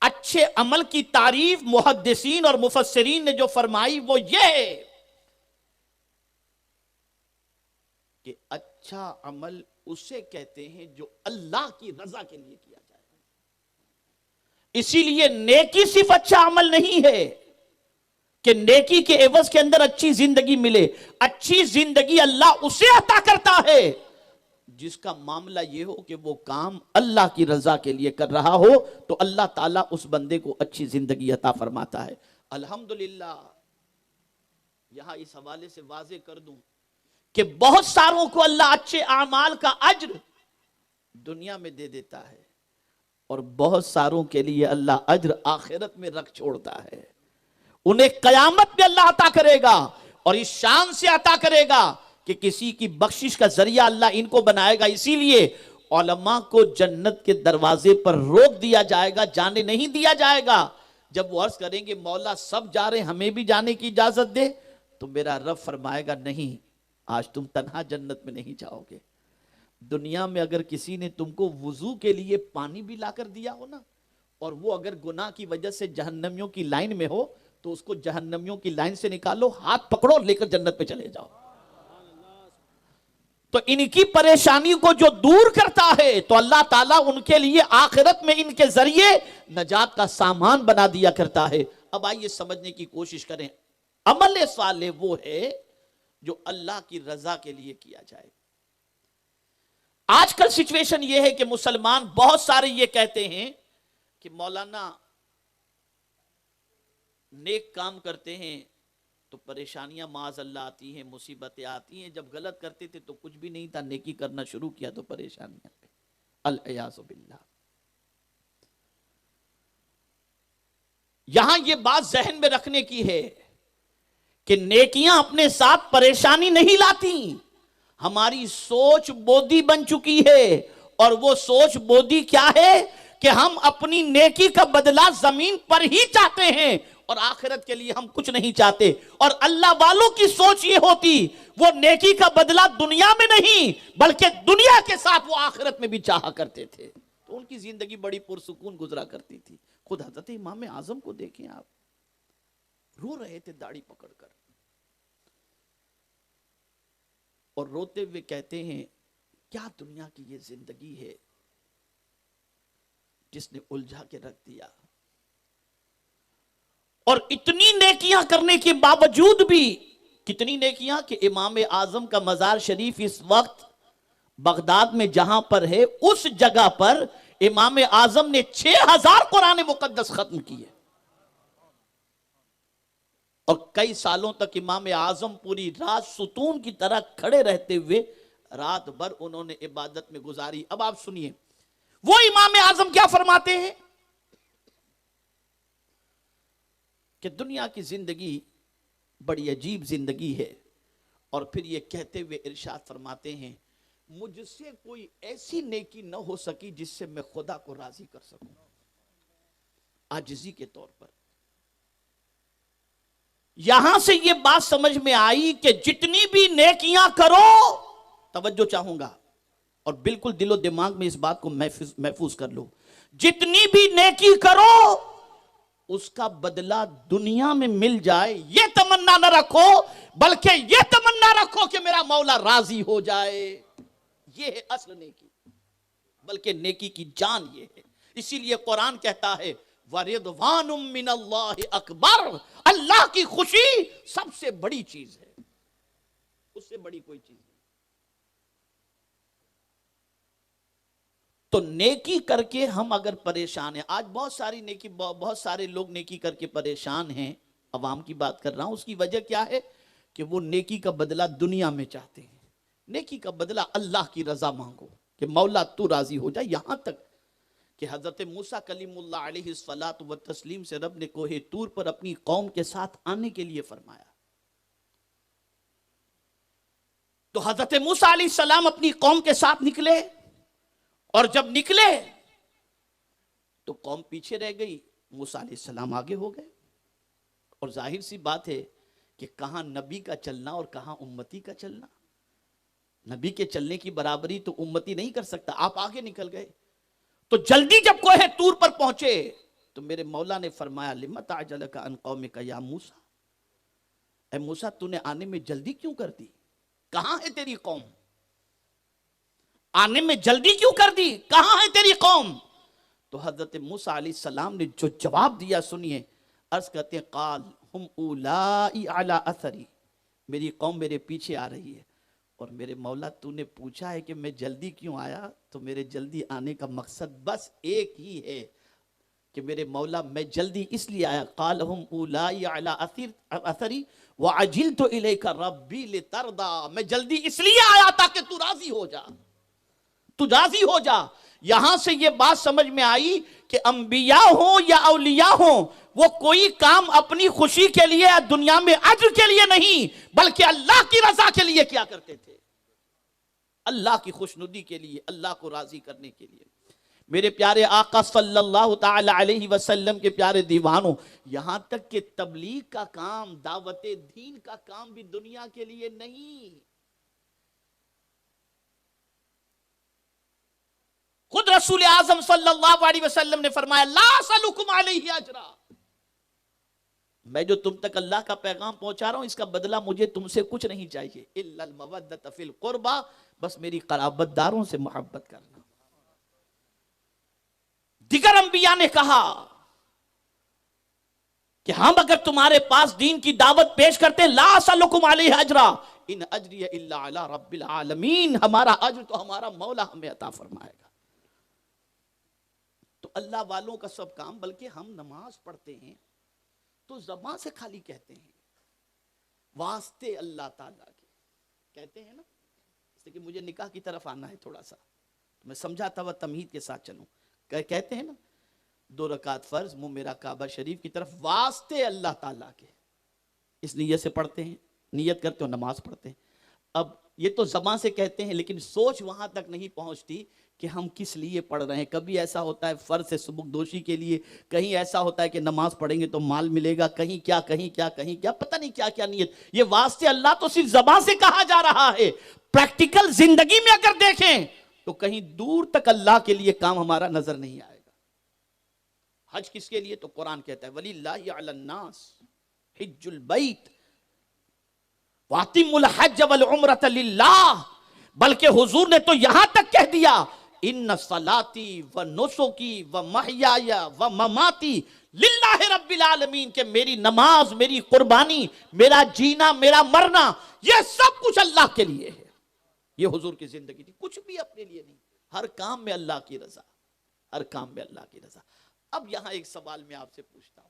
اچھے عمل کی تعریف محدثین اور مفسرین نے جو فرمائی وہ یہ ہے کہ اچھا عمل اسے کہتے ہیں جو اللہ کی رضا کے لیے کیا جائے. اسی لیے نیکی صرف اچھا عمل نہیں ہے کہ نیکی کے عوض کے اندر اچھی زندگی ملے. اچھی زندگی اللہ اسے عطا کرتا ہے جس کا معاملہ یہ ہو کہ وہ کام اللہ کی رضا کے لیے کر رہا ہو, تو اللہ تعالیٰ اس بندے کو اچھی زندگی عطا فرماتا ہے. الحمدللہ یہاں اس حوالے سے واضح کر دوں کہ بہت ساروں کو اللہ اچھے اعمال کا اجر دنیا میں دے دیتا ہے اور بہت ساروں کے لیے اللہ اجر آخرت میں رکھ چھوڑتا ہے. انہیں قیامت میں اللہ عطا کرے گا اور اس شان سے عطا کرے گا کہ کسی کی بخشش کا ذریعہ اللہ ان کو بنائے گا. اسی لیے علماء کو جنت کے دروازے پر روک دیا جائے گا, جانے نہیں دیا جائے گا. جب وہ عرض کریں گے مولا سب جا رہے ہیں ہمیں بھی جانے کی اجازت دے, تو میرا رب فرمائے گا نہیں, آج تم تنہا جنت میں نہیں جاؤ گے. دنیا میں اگر کسی نے تم کو وضو کے لیے پانی بھی لا کر دیا ہو نا, اور وہ اگر گناہ کی وجہ سے جہنمیوں کی لائن میں ہو, تو اس کو جہنمیوں کی لائن سے نکالو, ہاتھ پکڑو, لے کر جنت میں چلے جاؤ. تو ان کی پریشانی کو جو دور کرتا ہے تو اللہ تعالیٰ ان کے لیے آخرت میں ان کے ذریعے نجات کا سامان بنا دیا کرتا ہے. اب آئیے سمجھنے کی کوشش کریں. عمل صالح وہ ہے جو اللہ کی رضا کے لیے کیا جائے. آج کل سچویشن یہ ہے کہ مسلمان بہت سارے یہ کہتے ہیں کہ مولانا نیک کام کرتے ہیں تو پریشانیاں معاذ اللہ آتی ہیں, مصیبتیں آتی ہیں. جب غلط کرتے تھے تو کچھ بھی نہیں تھا, نیکی کرنا شروع کیا تو پریشانیاں آئی. العیاذ باللہ. یہاں یہ بات ذہن میں رکھنے کی ہے کہ نیکیاں اپنے ساتھ پریشانی نہیں لاتی. ہماری سوچ بودی بن چکی ہے, اور وہ سوچ بودی کیا ہے کہ ہم اپنی نیکی کا بدلہ زمین پر ہی چاہتے ہیں اور آخرت کے لیے ہم کچھ نہیں چاہتے. اور اللہ والوں کی سوچ یہ ہوتی وہ نیکی کا بدلہ دنیا میں نہیں بلکہ دنیا کے ساتھ وہ آخرت میں بھی چاہا کرتے تھے. تو ان کی زندگی بڑی پرسکون گزرا کرتی تھی. خود حضرت امام اعظم کو دیکھیں آپ, رو رہے تھے داڑھی پکڑ کر, اور روتے ہوئے کہتے ہیں کیا دنیا کی یہ زندگی ہے جس نے الجھا کے رکھ دیا. اور اتنی نیکیاں کرنے کے باوجود بھی, کتنی نیکیاں کہ امام اعظم کا مزار شریف اس وقت بغداد میں جہاں پر ہے, اس جگہ پر امام اعظم نے 6000 قرآن مقدس ختم کیے. اور کئی سالوں تک امام اعظم پوری رات ستون کی طرح کھڑے رہتے ہوئے رات بھر انہوں نے عبادت میں گزاری. اب آپ سنیے وہ امام اعظم کیا فرماتے ہیں کہ دنیا کی زندگی بڑی عجیب زندگی ہے, اور پھر یہ کہتے ہوئے ارشاد فرماتے ہیں مجھ سے کوئی ایسی نیکی نہ ہو سکی جس سے میں خدا کو راضی کر سکوں. عاجزی کے طور پر یہاں سے یہ بات سمجھ میں آئی کہ جتنی بھی نیکیاں کرو, توجہ چاہوں گا اور بالکل دل و دماغ میں اس بات کو محفوظ کر لو, جتنی بھی نیکی کرو اس کا بدلہ دنیا میں مل جائے یہ تمنا نہ رکھو, بلکہ یہ تمنا رکھو کہ میرا مولا راضی ہو جائے. یہ ہے اصل نیکی, بلکہ نیکی کی جان یہ ہے. اسی لیے قرآن کہتا ہے وَرِضْوَانٌ مِّنَ اللَّهِ أَكْبَرُ, اللہ کی خوشی سب سے بڑی چیز ہے, اس سے بڑی کوئی چیز نہیں. تو نیکی کر کے ہم اگر پریشان ہیں, آج بہت سارے لوگ نیکی کر کے پریشان ہیں, عوام کی بات کر رہا ہوں. اس کی وجہ کیا ہے کہ وہ نیکی کا بدلہ دنیا میں چاہتے ہیں. نیکی کا بدلہ اللہ کی رضا مانگو کہ مولا تو راضی ہو جائے. یہاں تک کہ حضرت موسیٰ کلیم اللہ علیہ الصلاۃ والتسلیم سے رب نے کوہ طور پر اپنی قوم کے ساتھ آنے کے لیے فرمایا, تو حضرت موسیٰ علیہ السلام اپنی قوم کے ساتھ نکلے, اور جب نکلے تو قوم پیچھے رہ گئی, موسیٰ علیہ السلام آگے ہو گئے. اور ظاہر سی بات ہے کہ کہاں نبی کا چلنا اور کہاں امتی کا چلنا. نبی کے چلنے کی برابری تو امتی نہیں کر سکتا, آپ آگے نکل گئے. تو جلدی جب کوہ طور پر پہنچے تو میرے مولا نے فرمایا لم تعجلک عن قومک یا موسیٰ، اے موسیٰ تو نے آنے میں جلدی کیوں کر دی؟ کہاں ہے تیری قوم؟ آنے میں جلدی کیوں کر دی؟ کہاں ہے تیری قوم؟ تو حضرت موسیٰ علیہ السلام نے جو جواب دیا سنیے، عرض کرتے ہیں قال ہم اولائی علی اثری، میری قوم میرے پیچھے آ رہی ہے، اور میرے مولا تو نے پوچھا ہے کہ میں جلدی کیوں آیا، تو میرے جلدی آنے کا مقصد بس ایک ہی ہے کہ میرے مولا میں جلدی اس لیے آیا، قال ہم اولائی علی اثری وعجلت الیک ربی لترضی، میں جلدی اس لیے آیا تاکہ تو راضی ہو جا، تو راضی ہو جا۔ یہاں سے یہ بات سمجھ میں آئی کہ انبیاء ہوں یا اولیاء ہوں، وہ کوئی کام اپنی خوشی کے لیے یا دنیا میں اجر کے لیے نہیں بلکہ اللہ کی رضا کے لیے کیا کرتے تھے، اللہ کی خوشنودی کے لیے، اللہ کو راضی کرنے کے لیے۔ میرے پیارے آقا صلی اللہ تعالی علیہ وسلم کے پیارے دیوانوں، یہاں تک کہ تبلیغ کا کام، دعوت دین کا کام بھی دنیا کے لیے نہیں۔ خود رسول اعظم صلی اللہ علیہ وسلم نے فرمایا لا اسألکم علیہ اجرا، میں جو تم تک اللہ کا پیغام پہنچا رہا ہوں اس کا بدلہ مجھے تم سے کچھ نہیں چاہیے، الا المودۃ فی القربى، بس میری قرابت داروں سے محبت کرنا۔ دیگر انبیاء نے کہا کہ ہم اگر تمہارے پاس دین کی دعوت پیش کرتے ہیں لا اسألکم علیہ اجرا ان اجری الا علی رب العالمین، ہمارا اجر تو ہمارا مولا ہمیں عطا فرمائے گا۔ تو اللہ والوں کا سب کام، بلکہ ہم نماز پڑھتے ہیں تو زبان سے خالی کہتے ہیں واسطے اللہ تعالیٰ کے، کہتے ہیں نا، اس لیے کہ مجھے نکاح کی طرف آنا ہے تھوڑا سا، میں سمجھاتا ہوا تمہید کے ساتھ چلوں، کہتے ہیں نا 2 رکعت فرض منہ میرا کعبہ شریف کی طرف واسطے اللہ تعالیٰ کے، اس نیت سے پڑھتے ہیں، نیت کرتے ہو نماز پڑھتے ہیں۔ اب یہ تو زبان سے کہتے ہیں لیکن سوچ وہاں تک نہیں پہنچتی کہ ہم کس لیے پڑھ رہے ہیں۔ کبھی ایسا ہوتا ہے فرض سے سبک دوشی کے لیے، کہیں ایسا ہوتا ہے کہ نماز پڑھیں گے تو مال ملے گا، کہیں کیا کہیں کیا کہیں کیا، پتہ نہیں کیا کیا نیت۔ یہ واسطے اللہ تو صرف زبان سے کہا جا رہا ہے، پریکٹیکل زندگی میں اگر دیکھیں تو کہیں دور تک اللہ کے لیے کام ہمارا نظر نہیں آئے گا۔ حج کس کے لیے؟ تو قرآن کہتا ہے وَلِلَّهِ عَلَى النَّاسِ حِجُّ الْبَيْتِ وَأَتِمُّوا الْحَجَّ وَالْعُمْرَةَ لِلَّهِ، بلکہ حضور نے تو یہاں تک کہہ دیا ان صلاتی و نسکی و محیای و مماتی للہ رب العالمین، کہ میری نماز، میری قربانی، میرا جینا، میرا مرنا، یہ سب کچھ اللہ کے لیے ہے۔ یہ حضور کی زندگی تھی، کچھ بھی اپنے لیے نہیں، ہر کام میں اللہ کی رضا، ہر کام میں اللہ کی رضا۔ اب یہاں ایک سوال میں آپ سے پوچھتا ہوں،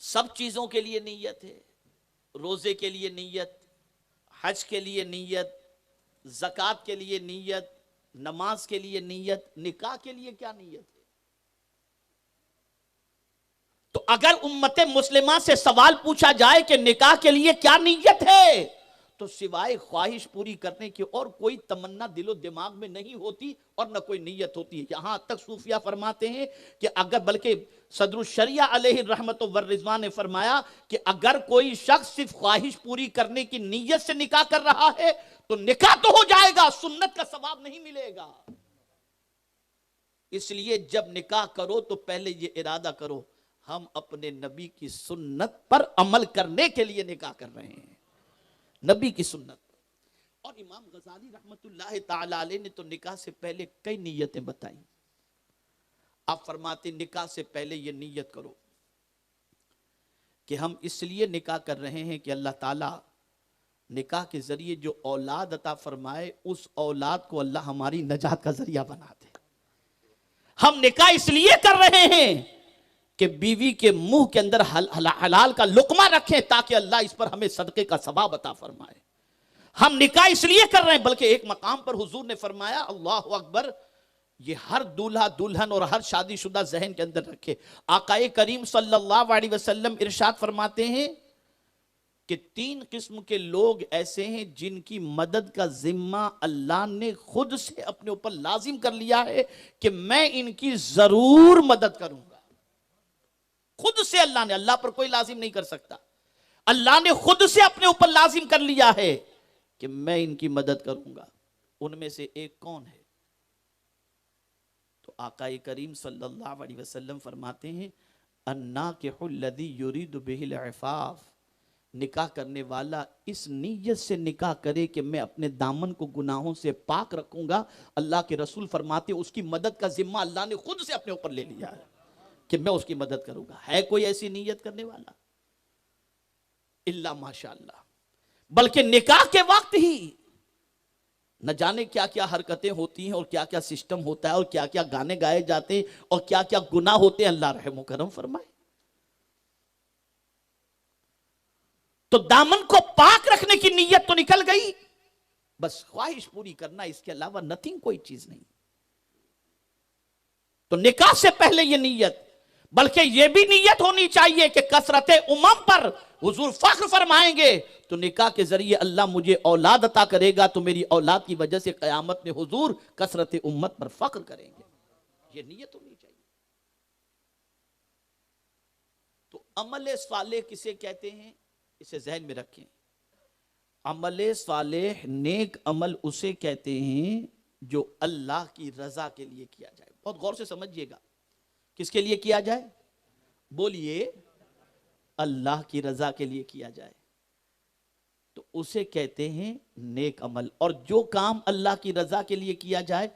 سب چیزوں کے لیے نیت ہے، روزے کے لیے نیت، حج کے لیے نیت، زکوٰۃ کے لیے نیت، نماز کے لیے نیت، نکاح کے لیے کیا نیت ہے؟ تو اگر امت مسلمہ سے سوال پوچھا جائے کہ نکاح کے لیے کیا نیت ہے، تو سوائے خواہش پوری کرنے کی اور کوئی تمنا دل و دماغ میں نہیں ہوتی اور نہ کوئی نیت ہوتی ہے۔ یہاں تک صوفیہ فرماتے ہیں کہ اگر، بلکہ صدر الشریعہ علیہ الرحمت والرضوان نے فرمایا کہ اگر کوئی شخص صرف خواہش پوری کرنے کی نیت سے نکاح کر رہا ہے تو نکاح تو ہو جائے گا، سنت کا ثواب نہیں ملے گا۔ اس لیے جب نکاح کرو تو پہلے یہ ارادہ کرو ہم اپنے نبی کی سنت پر عمل کرنے کے لیے نکاح کر رہے ہیں، نبی کی سنت۔ اور امام غزالی رحمت اللہ تعالی علیہ نے تو نکاح سے پہلے کئی نیتیں بتائیں۔ آپ فرماتے نکاح سے پہلے یہ نیت کرو کہ ہم اس لیے نکاح کر رہے ہیں کہ اللہ تعالیٰ نکاح کے ذریعے جو اولاد عطا فرمائے اس اولاد کو اللہ ہماری نجات کا ذریعہ بنا دے۔ ہم نکاح اس لیے کر رہے ہیں کہ بیوی کے منہ کے اندر حلال کا لقمہ رکھیں تاکہ اللہ اس پر ہمیں صدقے کا ثواب عطا فرمائے۔ ہم نکاح اس لیے کر رہے ہیں، بلکہ ایک مقام پر حضور نے فرمایا اللہ اکبر، یہ ہر دولہا دلہن اور ہر شادی شدہ ذہن کے اندر رکھے۔ آقا کریم صلی اللہ علیہ وسلم ارشاد فرماتے ہیں کہ 3 قسم کے لوگ ایسے ہیں جن کی مدد کا ذمہ اللہ نے خود سے اپنے اوپر لازم کر لیا ہے کہ میں ان کی ضرور مدد کروں گا۔ خود سے اللہ پر کوئی لازم نہیں کر سکتا، اللہ نے خود سے اپنے اوپر لازم کر لیا ہے کہ میں ان کی مدد کروں گا۔ ان میں سے ایک کون ہے؟ تو آقا کریم صلی اللہ علیہ وسلم فرماتے ہیں الناکح الذی یرید بہ العفاف، نکاح کرنے والا اس نیت سے نکاح کرے کہ میں اپنے دامن کو گناہوں سے پاک رکھوں گا، اللہ کے رسول فرماتے ہیں اس کی مدد کا ذمہ اللہ نے خود سے اپنے اوپر لے لیا ہے کہ میں اس کی مدد کروں گا۔ ہے کوئی ایسی نیت کرنے والا؟ الا ماشاء اللہ۔ بلکہ نکاح کے وقت ہی نہ جانے کیا کیا حرکتیں ہوتی ہیں اور کیا کیا سسٹم ہوتا ہے اور کیا کیا گانے گائے جاتے ہیں اور کیا کیا گناہ ہوتے ہیں، اللہ رحم و کرم فرمائے۔ تو دامن کو پاک رکھنے کی نیت تو نکل گئی، بس خواہش پوری کرنا، اس کے علاوہ نتھنگ، کوئی چیز نہیں۔ تو نکاح سے پہلے یہ نیت، بلکہ یہ بھی نیت ہونی چاہیے کہ کثرت پر حضور فخر فرمائیں گے تو نکاح کے ذریعے اللہ مجھے اولاد عطا کرے گا، تو میری اولاد کی وجہ سے قیامت میں حضور کثرت امت پر فخر کریں گے، یہ نیت ہونی چاہیے۔ تو عمل صالح کسے کہتے ہیں، اسے ذہن میں رکھیں۔ عمل صالح، نیک عمل اسے کہتے ہیں جو اللہ کی رضا کے لیے کیا جائے۔ بہت غور سے سمجھیے گا، کس کے لیے کیا جائے؟ بولیے، اللہ کی رضا کے لیے کیا جائے تو اسے کہتے ہیں نیک عمل۔ اور جو کام اللہ کی رضا کے لیے کیا جائے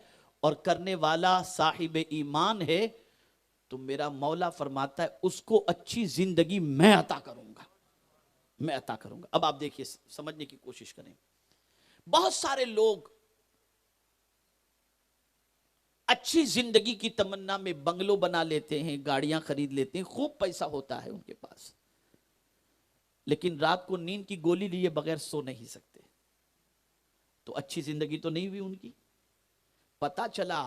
اور کرنے والا صاحب ایمان ہے تو میرا مولا فرماتا ہے اس کو اچھی زندگی میں عطا کروں گا، میں عطا کروں گا۔ اب آپ دیکھیے، سمجھنے کی کوشش کریں۔ بہت سارے لوگ اچھی زندگی کی تمنا میں بنگلو بنا لیتے ہیں، گاڑیاں خرید لیتے ہیں، خوب پیسہ ہوتا ہے ان کے پاس، لیکن رات کو نیند کی گولی لیے بغیر سو نہیں سکتے۔ تو اچھی زندگی تو نہیں ہوئی ان کی۔ پتہ چلا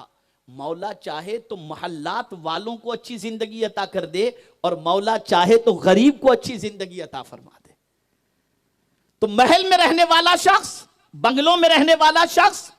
مولا چاہے تو محلات والوں کو اچھی زندگی عطا کر دے اور مولا چاہے تو غریب کو اچھی زندگی عطا فرما دے۔ تو محل میں رہنے والا شخص، بنگلوں میں رہنے والا شخص،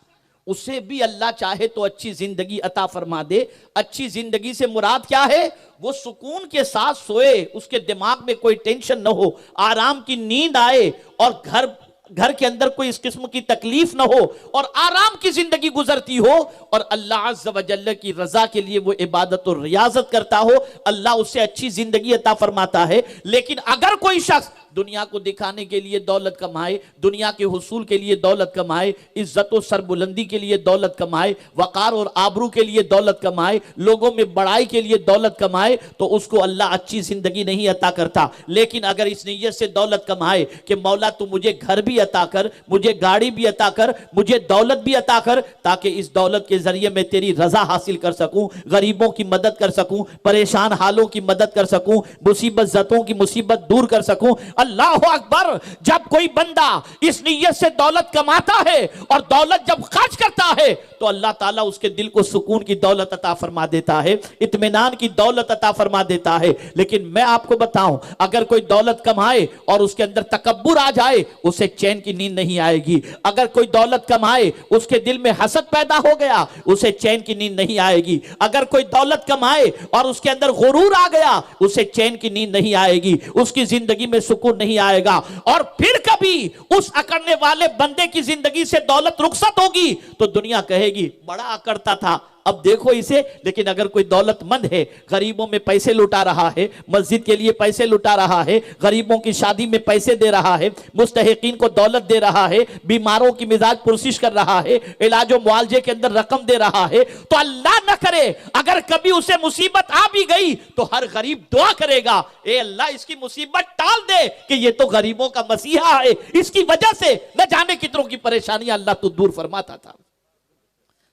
اسے بھی اللہ چاہے تو اچھی زندگی عطا فرما دے۔ اچھی زندگی سے مراد کیا ہے؟ وہ سکون کے ساتھ سوئے، اس کے دماغ میں کوئی ٹینشن نہ ہو، آرام کی نیند آئے اور گھر کے اندر کوئی اس قسم کی تکلیف نہ ہو اور آرام کی زندگی گزرتی ہو اور اللہ عز و جل کی رضا کے لیے وہ عبادت و ریاضت کرتا ہو، اللہ اسے اچھی زندگی عطا فرماتا ہے۔ لیکن اگر کوئی شخص دنیا کو دکھانے کے لیے دولت کمائے، دنیا کے حصول کے لیے دولت کمائے، عزت و سربلندی کے لیے دولت کمائے، وقار اور آبرو کے لیے دولت کمائے، لوگوں میں بڑائی کے لیے دولت کمائے، تو اس کو اللہ اچھی زندگی نہیں عطا کرتا۔ لیکن اگر اس نیت سے دولت کمائے کہ مولا تو مجھے گھر بھی عطا کر، مجھے گاڑی بھی عطا کر، مجھے دولت بھی عطا کر، تاکہ اس دولت کے ذریعے میں تیری رضا حاصل کر سکوں، غریبوں کی مدد کر سکوں، پریشان حالوں کی مدد کر سکوں، مصیبت زدوں کی مصیبت دور کر سکوں۔ اللہ اکبر! جب کوئی بندہ اس نیت سے دولت کماتا ہے اور دولت جب خرچ کرتا ہے تو اللہ تعالیٰ اس کے دل کو سکون کی دولت عطا فرما دیتا ہے، اطمینان کی دولت عطا فرما دیتا ہے۔ لیکن میں آپ کو بتاؤں، اگر کوئی دولت کمائے اور اس کے اندر تکبر آ جائے، اسے چین کی نیند نہیں آئے گی۔ اگر کوئی دولت کمائے، اس کے دل میں حسد پیدا ہو گیا، اسے چین کی نیند نہیں آئے گی۔ اگر کوئی دولت کمائے اور اس کے اندر غرور آ گیا، اسے چین کی نیند نہیں آئے گی، اس کی زندگی میں سکون نہیں آئے گا۔ اور پھر کبھی اس اکڑنے والے بندے کی زندگی سے دولت رخصت ہوگی تو دنیا کہے گی بڑا اکڑتا تھا، اب دیکھو اسے۔ لیکن اگر کوئی دولت مند ہے، غریبوں میں پیسے لٹا رہا ہے، مسجد کے لیے پیسے لٹا رہا ہے، غریبوں کی شادی میں پیسے دے رہا ہے، مستحقین کو دولت دے رہا ہے، بیماروں کی مزاج پرسش کر رہا ہے، علاج و معالجے کے اندر رقم دے رہا ہے، تو اللہ نہ کرے اگر کبھی اسے مصیبت آ بھی گئی تو ہر غریب دعا کرے گا، اے اللہ اس کی مصیبت ٹال دے کہ یہ تو غریبوں کا مسیحا ہے، اس کی وجہ سے نہ جانے کتنوں کی پریشانیاں اللہ تو دور فرماتا تھا۔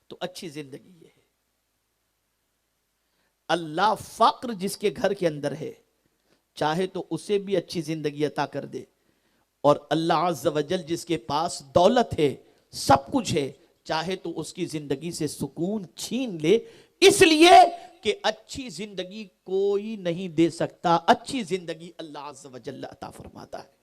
تو اچھی زندگی یہ ہے۔ اللہ فقر جس کے گھر کے اندر ہے چاہے تو اسے بھی اچھی زندگی عطا کر دے، اور اللہ عز و جل جس کے پاس دولت ہے، سب کچھ ہے، چاہے تو اس کی زندگی سے سکون چھین لے، اس لیے کہ اچھی زندگی کوئی نہیں دے سکتا، اچھی زندگی اللہ عز و جل عطا فرماتا ہے۔